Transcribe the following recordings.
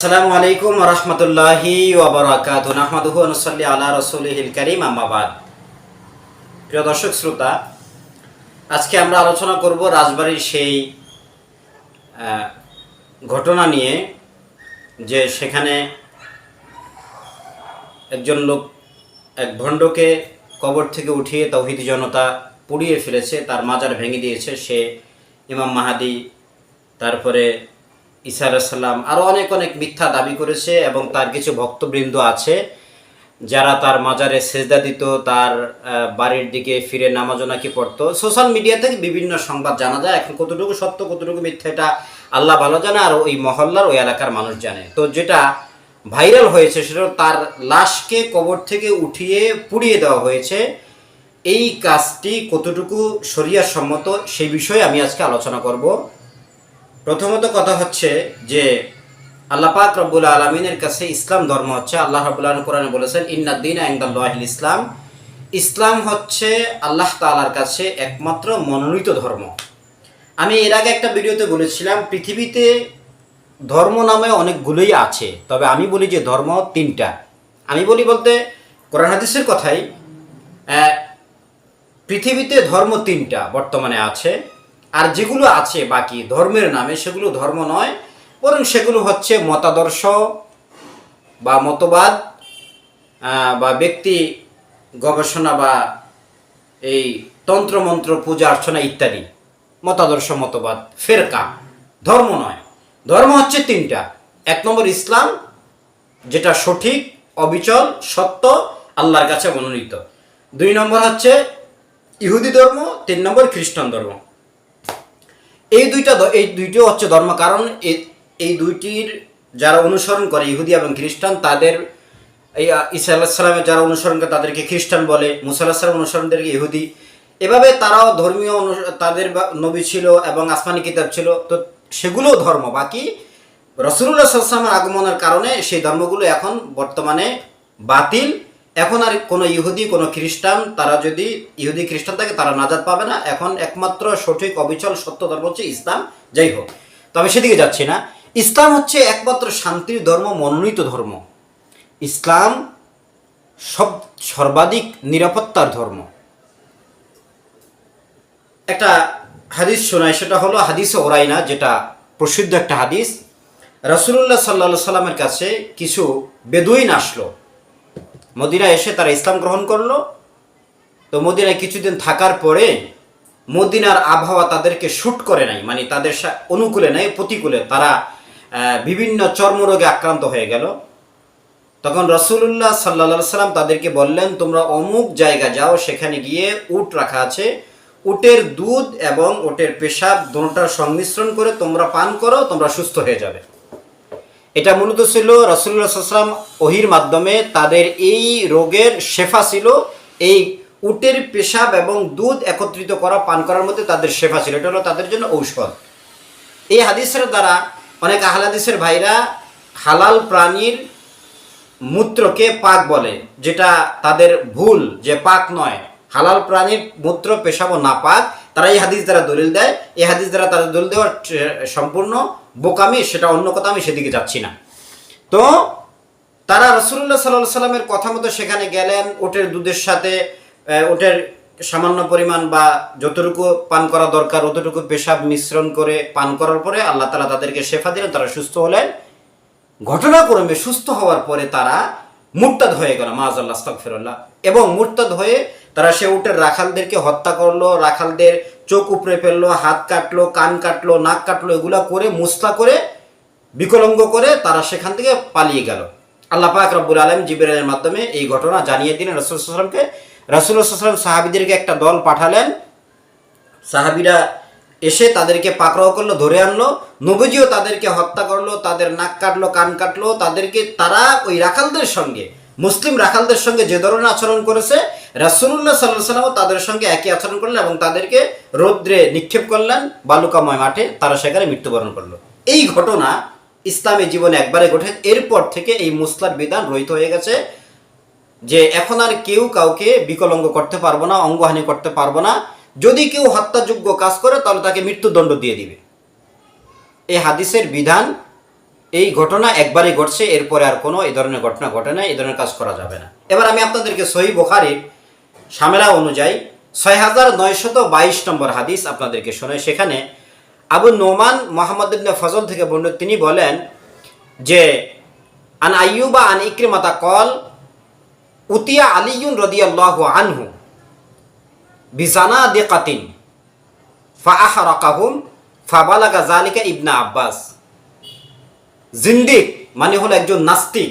আসসালামু আলাইকুম ওয়া রাহমাতুল্লাহি ওয়া বারাকাতুহু নাহমাদুহু ওয়া নুসাল্লি আলা রাসূলিহিল কারীম আম্মা বাদ। প্রিয় দর্শক শ্রোতা, আজকে আমরা আলোচনা করব রাজবাড়ির সেই ঘটনা নিয়ে যে সেখানে একজন লোক এক ভণ্ডকে কবর থেকে উঠিয়ে তাওহীদি জনতা পুড়িয়ে ফেলেছে, তার মাজার ভেঙে দিয়েছে। সে ইমাম মাহাদি, তারপরে ঈসা আলাইহিস সালাম, আরও অনেক অনেক মিথ্যা দাবি করেছে এবং তার কিছু ভক্তবৃন্দ আছে যারা তার মাজারে সেজদা দিত, তার বাড়ির দিকে ফিরে নামাজও নাকি পড়তো। সোশ্যাল মিডিয়া থেকে বিভিন্ন সংবাদ জানা যায়। এখন কতটুকু সত্য কতটুকু মিথ্যা এটা আল্লাহ ভালো জানে, আর ওই মহল্লার ওই এলাকার মানুষ জানে। তো যেটা ভাইরাল হয়েছে সেটা তার লাশকে কবর থেকে উঠিয়ে পুড়িয়ে দেওয়া হয়েছে। এই কাজটি কতটুকু শরিয়াত সম্মত সেই বিষয়ে আমি আজকে আলোচনা করব। প্রথমত কথা হচ্ছে যে আল্লাহ পাক রব্বুল আলামিনের কাছে ইসলাম ধর্ম হচ্ছে, আল্লাহ রাব্বুল আলামিন কোরআনে বলেছেন ইন্নাদ-দীনা ইনদাল্লাহিল ইসলাম। ইসলাম হচ্ছে আল্লাহ তাআলার কাছে একমাত্র মনোনীত ধর্ম। আমি এর আগে একটা ভিডিওতে বলেছিলাম পৃথিবীতে ধর্ম নামে অনেকগুলোই আছে, তবে আমি বলি যে ধর্ম তিনটা। আমি বলি বলতে কোরআন হাদিসের কথাই, পৃথিবীতে ধর্ম তিনটা বর্তমানে আছে। আর যেগুলো আছে বাকি ধর্মের নামে, সেগুলো ধর্ম নয়, বরং সেগুলো হচ্ছে মতাদর্শ বা মতবাদ বা ব্যক্তি গবেষণা বা এই তন্ত্রমন্ত্র পূজা অর্চনা ইত্যাদি মতাদর্শ, মতবাদ, ফেরকা। ধর্ম নয়। ধর্ম হচ্ছে তিনটা। এক নম্বর ইসলাম, যেটা সঠিক, অবিচল, সত্য, আল্লাহর কাছে মনোনীত। দুই নম্বর হচ্ছে ইহুদি ধর্ম, তিন নম্বর খ্রিস্টান ধর্ম। এই দুইটিও হচ্ছে ধর্ম। কারণ এই দুইটির যারা অনুসরণ করে, ইহুদি এবং খ্রিস্টান, তাদের এই ঈসা আলাইহিস সালামের যারা অনুসরণ করে তাদেরকে খ্রিস্টান বলে, মুসা আলাইহিস সালামের অনুসরণদেরকে ইহুদি। এভাবে তারাও ধর্মীয় তাদের নবী ছিল এবং আসমানি কিতাব ছিল, তো সেগুলোও ধর্ম। বাকি রাসূলুল্লাহ সাল্লাল্লাহু আলাইহি ওয়াসাল্লামের আগমনের কারণে সেই ধর্মগুলো এখন বর্তমানে বাতিল। এখন আর কোনো ইহুদি, কোনো খ্রিস্টান, তারা যদি ইহুদি খ্রিস্টান থাকে তারা নাজাত পাবে না। এখন একমাত্র সঠিক, অবিচল, সত্য ধর্ম হচ্ছে ইসলাম। যাই হোক, তো আমি সেদিকে যাচ্ছি না। ইসলাম হচ্ছে একমাত্র শান্তির ধর্ম, মনোনীত ধর্ম। ইসলাম সর্বাধিক নিরাপত্তার ধর্ম। একটা হাদিস শোনায়, সেটা হলো হাদিসে ওরাইনা, যেটা প্রসিদ্ধ একটা হাদিস। রাসূলুল্লাহ সাল্লাল্লাহু আলাইহি সাল্লামের কাছে কিছু বেদুইন আসলো, মদিনায় এসে তারা ইসলাম গ্রহণ করলো। তো মদিনায় কিছুদিন থাকার পরে মদিনার আবহাওয়া তাদেরকে শ্যুট করে নাই, মানে তাদের অনুকূলে নাই, প্রতিকূলে। তারা বিভিন্ন চর্মরোগে আক্রান্ত হয়ে গেল। তখন রাসূলুল্লাহ সাল্লাল্লাহু আলাইহি সাল্লাম তাদেরকে বললেন, তোমরা অমুক জায়গা যাও, সেখানে গিয়ে উট রাখা আছে, উটের দুধ এবং উটের পেশাব দুটোটার সংমিশ্রণ করে তোমরা পান করো, তোমরা সুস্থ হয়ে যাবে। এটা মূলত ছিল রাসূলুল্লাহ সাল্লাল্লাহু আলাইহি ওয়াসাল্লাম ওহীর মাধ্যমে তাদের এই রোগের শেফা ছিল। এই উটের পেশাব এবং দুধ একত্রিত করা, পান করার মধ্যে তাদের শেফা ছিল। এটা হলো তাদের জন্য ঔষধ। এই হাদিসের দ্বারা অনেক আহলে হাদিসের ভাইরা হালাল প্রাণীর মূত্রকে পাক বলে, যেটা তাদের ভুল, যে পাক নয়। হালাল প্রাণীর মূত্র, পেশাব না পাক, তারা এই হাদিস দ্বারা দলিল দেয়। এই হাদিস দ্বারা তাদের দলিল দেওয়ার সম্পূর্ণ বোকামি, সেটা অন্য কথা, আমি সেদিকে যাচ্ছি না। তো তারা রাসূলুল্লাহ সাল্লাল্লাহু আলাইহি সাল্লামের কথা মতো সেখানে গেলেন। ওটের দুধের সাথে ওটের সামান্য পরিমাণ বা যতটুকু পান করা দরকার অতটুকু পেশাব মিশ্রণ করে পান করার পরে আল্লাহ তাআলা তাদেরকে শেফা দিলেন, তারা সুস্থ হলেন। ঘটনাক্রমে সুস্থ হওয়ার পরে তারা মুরতাদ হয়ে গেল, মাআযাল্লাহ, আস্তাগফিরুল্লাহ। এবং মুরতাদ হয়ে তারা সে উটের রাখালদেরকে হত্যা করলো, রাখালদের চোখ উপড়ে ফেললো, হাত কাটলো, কান কাটলো, নাক কাটলো, এগুলা করে মুসলা করে বিকলঙ্গ করে তারা সেখান থেকে পালিয়ে গেল। আল্লাহ পাক রব্বুল আলামিন জিবরাইলের মাধ্যমে এই ঘটনা জানিয়ে দিলেন রাসূলুল্লাহ সাল্লাল্লাহু আলাইহি ওয়াসাল্লামকে। রাসূলুল্লাহ সাল্লাল্লাহু আলাইহি ওয়াসাল্লাম সাহাবীদেরকে একটা দল পাঠালেন। সাহাবীরা এসে তাদেরকে পাকড়াও করলো, ধরে আনলো। নবীজিও তাদেরকে হত্যা করলো, তাদের নাক কাটলো, কান কাটলো। তারা ওই রাখালদের সঙ্গে, মুসলিম রাখালদের সঙ্গে যে ধরনের আচরণ করেছে, রাসূলুল্লাহ সাল্লাল্লাহু আলাইহি ওয়াসাল্লাম তাদের সঙ্গে একই আচরণ করলেন এবং তাদেরকে রৌদ্রে নিক্ষেপ করলেন, বালুকাময় মাঠে। তারা সেখানে মৃত্যুবরণ করলো। এই ঘটনা ইসলামী জীবনে একবারে ঘটে। এরপর থেকে এই মুসলার বিধান রহিত হয়ে গেছে, যে এখন আর কেউ কাউকে বিকলঙ্গ করতে পারবো না, অঙ্গহানি করতে পারবো না। যদি কেউ হত্যাযোগ্য কাজ করে তাহলে তাকে মৃত্যুদণ্ড দিয়ে দিবে। এই হাদিসের বিধান এই ঘটনা একবারই ঘটছে, এরপরে আর কোনো এই ধরনের ঘটনা ঘটে না, এই ধরনের কাজ করা যাবে না। এবার আমি আপনাদেরকে সহিহ বুখারীর সামেলা অনুযায়ী 6922 নম্বর হাদিস আপনাদেরকে শোনাই। সেখানে আবু নোমান মুহাম্মদ ইবনে ফজল থেকে বর্ণিত, তিনি বলেন যে আন আইয়ুবা আন ইকরিমাতা কল উতিয়া আলিয়ুন রাদিয়াল্লাহু আনহু বিজানাদিকাতিন ফাআহরাকাহুম ফাবালাগা যালিকা ইবনে আব্বাস। জিন্দিক মানে হলো একজন নাস্তিক।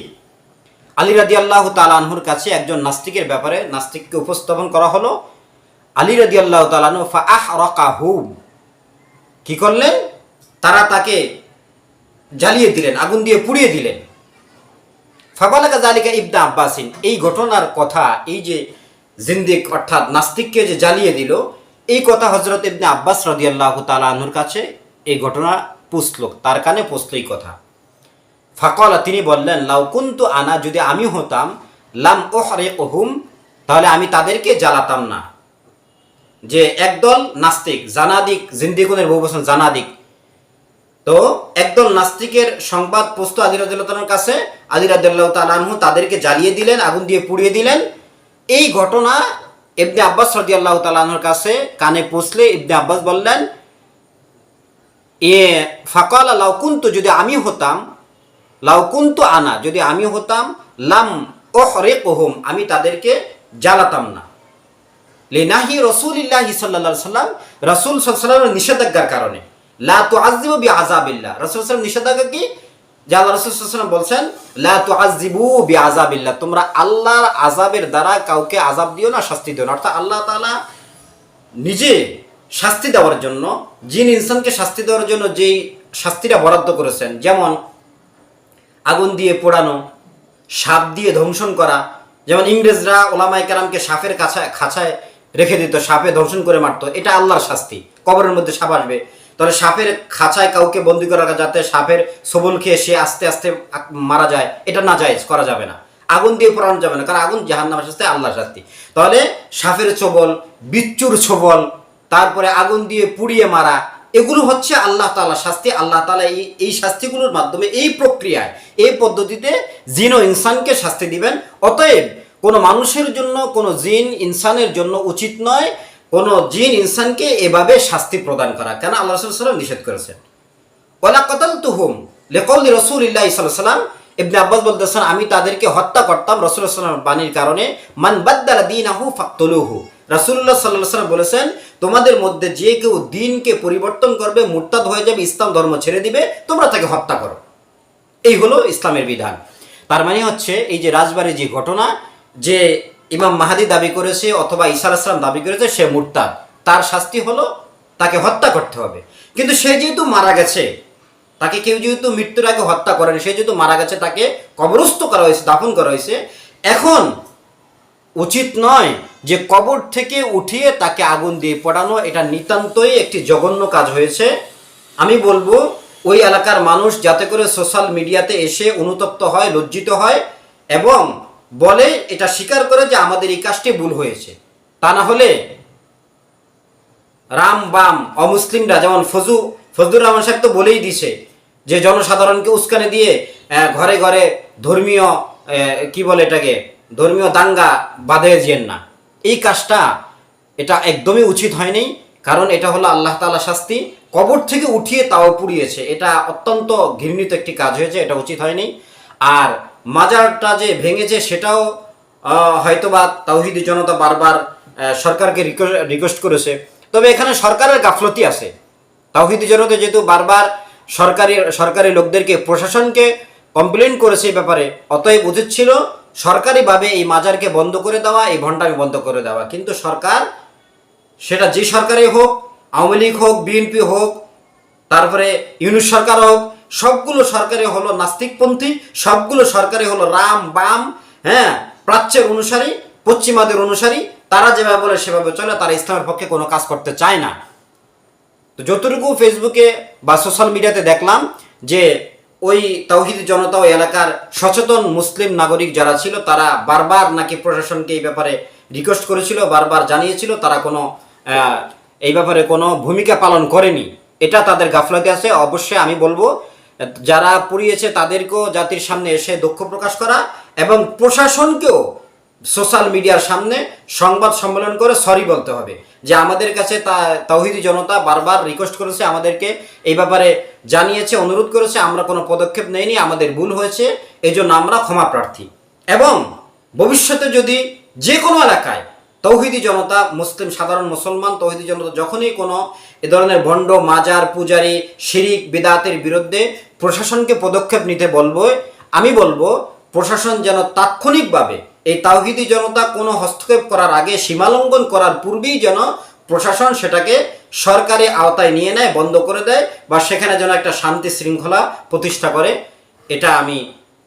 আলী রাদিয়াল্লাহু তাআলা আনহুর কাছে একজন নাস্তিকের ব্যাপারে নাস্তিককে উপস্থাপন করা হলো। আলী রাদিয়াল্লাহু তাআলা আনহু ফাআহরাকাহুম, কি করলেন? তারা তাকে জ্বালিয়ে দিলেন, আগুন দিয়ে পুড়িয়ে দিলেন। ফাবালাগা যালিকা ইবনে আব্বাসিন, এই ঘটনার কথা, এই যে জিন্দিক অর্থাৎ নাস্তিককে যে জ্বালিয়ে দিল, এই কথা হযরত ইবনে আব্বাস রাদিয়াল্লাহু তাআলা আনহুর কাছে এই ঘটনা পৌঁছল, তার কানে পৌঁছল এই কথা। ফাকালা, তিনি বললেন লাউ কুনতু আনা, যদি আমি হতাম, লাম উহরিকুহুম, তাহলে আমি তাদেরকে জ্বালাতাম না। যে একদল নাস্তিক, জানাদিক, জিন্দিকুনের বহুবচন জানাদিক, তো একদল নাস্তিকের সংবাদ পৌঁছত আলী রাদিয়াল্লাহু তাআলার কাছে। আলী রাদিয়াল্লাহু তাআলা আনহু তাদেরকে জ্বালিয়ে দিলেন, আগুন দিয়ে পুড়িয়ে দিলেন। এই ঘটনা ইবনে আব্বাস রাদিয়াল্লাহু তাআলা আনহুর কাছে কানে পৌঁছলে ইবনে আব্বাস বললেন ফাকালা লাউ কুনতু, যদি আমি হতাম, লাউ কুনতু আনা, যদি আমি হতাম, লাম উহরিকুহুম, আমি তাদেরকে জ্বালাতাম না। লিনাহি রাসূলিল্লাহি সাল্লাল্লাহু আলাইহি সাল্লাম, রাসূল সাল্লাল্লাহু আলাইহি ওয়াসাল্লামের নিষেধাজ্ঞার কারণে। লা তুআযযিবু বিআযাবিল্লাহ, রাসূল সাল্লাল্লাহু আলাইহি ওয়াসাল্লাম নিষেধাজ্ঞা কি? যে আল্লাহ রাসূল সাল্লাল্লাহু আলাইহি ওয়াসাল্লাম বলছেন লা তুআযযিবু বিআযাবিল্লাহ, তোমরা আল্লাহর আযাবের দ্বারা কাউকে আযাব দিও না, শাস্তি দিও না। অর্থাৎ আল্লাহ তাআলা নিজে শাস্তি দেওয়ার জন্য, জিন ইনসানকে শাস্তি দেওয়ার জন্য যেই শাস্তিটা বরাদ্দ করেছেন, যেমন আগুন দিয়ে পোড়ানো, সাপ দিয়ে ধ্বংসন করা। যেমন ইংরেজরা ওলামায়ে কেরামকে সাপের খাঁচায় রেখে দিত, সাপে দংশন করে মারতো, এটা আল্লাহর শাস্তি। কবরের মধ্যে সাপ আসবে, তাহলে সাপের খাঁচায় কাউকে বন্দি করা, যাতে সাপের সবল খেয়ে সে আস্তে আস্তে মারা যায়, এটা না জায়েজ, করা যাবে না। আগুন দিয়ে পোড়ানো যাবে না, কারণ আগুন জাহান্নামের শাস্তি, আল্লাহর শাস্তি। তাহলে সাপের ছোবল, বিচ্ছুর ছোবল, তারপরে আগুন দিয়ে পুড়িয়ে মারা, এগুলো হচ্ছে আল্লাহ তাআলা শাস্তি। আল্লাহ তাআলা এই শাস্তিগুলোর মাধ্যমে, এই প্রক্রিয়ায়, এই পদ্ধতিতে জিন ও ইনসানকে শাস্তি দিবেন। অতএব কোনো মানুষের জন্য, কোনো জিন ইনসানের জন্য উচিত নয় কোনো জিন ইনসানকে এভাবে শাস্তি প্রদান করা। কেন? আল্লাহ রাসূল সাল্লাল্লাহু আলাইহি ওয়াসাল্লাম নিষেধ করেছেন। ওয়ালা কাতালতুহুম লিকাউলি রাসূলিল্লাহি সাল্লাল্লাহু আলাইহি ওয়াসাল্লাম, ইবনে আব্বাস বলতেছেন আমি তাদেরকে হত্যা করতাম রাসূলুল্লাহ সাল্লাল্লাহু আলাইহি ওয়াসাল্লামের বাণীর কারণে। মান বাদদালা দীনাহু ফাকতুলুহু, রাসূলুল্লাহ সাল্লাল্লাহু আলাইহি ওয়াসাল্লাম বলেছেন তোমাদের মধ্যে যে কেউ দিনকে পরিবর্তন করবে, মুরতাদ হয়ে যাবে, ইসলাম ধর্ম ছেড়ে দিবে, তোমরা তাকে হত্যা করো। এই হলো ইসলামের বিধান। তার মানে হচ্ছে এই যে রাজবাড়ির যে ঘটনা, যে ইমাম মাহাদি দাবি করেছে অথবা ঈসা আলাইহিস সালাম দাবি করেছে সে মুরতাদ, তার শাস্তি হলো তাকে হত্যা করতে হবে। কিন্তু সে যেহেতু মারা গেছে, তাকে কেউ যেহেতু মৃত্যুর আগে হত্যা করেনি, সে যেহেতু মারা গেছে, তাকে কবরস্থ করা হয়েছে, দাফন করা হয়েছে, এখন উচিত নয় যে কবর থেকে উঠিয়ে তাকে আগুন দিয়ে পোড়ানো। এটা নিতান্তই একটি জঘন্য কাজ হয়েছে। আমি বলবো ওই এলাকার মানুষ যাতে করে সোশ্যাল মিডিয়াতে এসে অনুতপ্ত হয়, লজ্জিত হয় এবং বলে, এটা স্বীকার করে যে আমাদের এই কাজটি ভুল হয়েছে। তা না হলে রাম বাম অমুসলিমরা, যেমন ফজলুর রহমান সাহেব তো বলেই দিছে যে জনসাধারণকে উস্কানি দিয়ে ঘরে ঘরে ধর্মীয় কি বলে এটাকে, ধর্মীয় দাঙ্গা বাঁধে যেন না। এই কাজটা এটা একদমই উচিত হয়নি, কারণ এটা হলো আল্লাহ তাআলা শাস্তি। কবর থেকে উঠিয়ে তাও পুড়িয়েছে, এটা অত্যন্ত ঘৃণিত একটি কাজ হয়েছে, এটা উচিত হয়নি। আর মাজারটা যে ভেঙেছে সেটাও হয়তোবা তাওহীদি জনতা বারবার সরকারকে রিকোয়েস্ট করেছে, তবে এখানে সরকারের গাফলতি আছে। তাওহীদি জনতা যেহেতু বারবার সরকারি লোকদেরকে, প্রশাসনকে কমপ্লেন করেছে এই ব্যাপারে, অতএব উচিত ছিল সরকারিভাবে এই মাজারকে বন্ধ করে দেওয়া, এই ভণ্ডামি বন্ধ করে দেওয়া। কিন্তু সরকার, সেটা যে সরকারই হোক, আওয়ামী লীগ হোক, বিএনপি হোক, তারপরে ইউনিট সরকার হোক, সবগুলো সরকারে হলো নাস্তিকপন্থী, সবগুলো সরকারে হলো রাম বাম, প্রাচ্যের অনুসারী, পশ্চিমাদের অনুসারী। তারা যেভাবে বলে সেভাবে চলে, তারা ইসলামের পক্ষে কোনো কাজ করতে চায় না। তো যতটুকু ফেসবুকে বা সোশ্যাল মিডিয়াতে দেখলাম যে ওই তাওহীদি জনতা, ওই এলাকার সচেতন মুসলিম নাগরিক যারা ছিল, তারা বারবার নাকি প্রশাসনকে এই ব্যাপারে রিকোয়েস্ট করেছিল, বারবার জানিয়েছিল, তারা কোনো এই ব্যাপারে কোনো ভূমিকা পালন করেনি। এটা তাদের গাফলতি আছে। অবশ্যই আমি বলবো যারা পুড়িয়েছে তাদেরকেও জাতির সামনে এসে দুঃখ প্রকাশ করা, এবং প্রশাসনকেও সোশ্যাল মিডিয়ার সামনে সংবাদ সম্মেলন করে সরি বলতে হবে যে আমাদের কাছে তাওহীদি জনতা বারবার রিকোয়েস্ট করেছে, আমাদেরকে এই ব্যাপারে জানিয়েছে, অনুরোধ করেছে, আমরা কোনো পদক্ষেপ নেইনি, আমাদের ভুল হয়েছে, এই জন্য আমরা ক্ষমা প্রার্থী। এবং ভবিষ্যতে যদি যে কোনো এলাকায় তৌহিদি জনতা, মুসলিম সাধারণ মুসলমান তৌহিদি জনতা যখনই কোনো এ ধরনের ভণ্ড মাজার পূজারি শিরিক বিদাতের বিরুদ্ধে প্রশাসনকে পদক্ষেপ নিতে বলবো, আমি বলবো প্রশাসন যেন তাৎক্ষণিকভাবে এই তাওহিদি জনতা কোনো হস্তক্ষেপ করার আগে, সীমালঙ্ঘন করার পূর্বেই যেন প্রশাসন সেটাকে সরকারি আওতায় নিয়ে নেয়, বন্ধ করে দেয়, বা সেখানে যেন একটা শান্তি শৃঙ্খলা প্রতিষ্ঠা করে। এটা আমি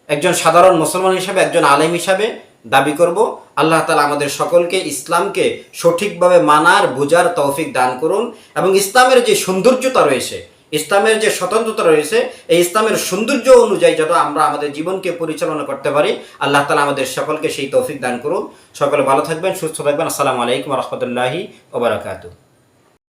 একজন সাধারণ মুসলমান হিসাবে, একজন আলেম হিসাবে দাবি করব। আল্লাহ তাআলা আমাদের সকলকে ইসলামকে সঠিকভাবে মানার বোঝার তৌফিক দান করুন, এবং ইসলামের যে সৌন্দর্যতা রয়েছে, ইসলামের যে স্বতন্ত্রতা রয়েছে, এই ইসলামের সৌন্দর্য অনুযায়ী যাতে আমরা আমাদের জীবনকে পরিচালনা করতে পারি, আল্লাহ তাআলা আমাদের সকলকে সেই তৌফিক দান করুন। সকলে ভালো থাকবেন, সুস্থ থাকবেন। আসসালামু আলাইকুম ওয়া রাহমাতুল্লাহি ওয়া বারাকাতুহু।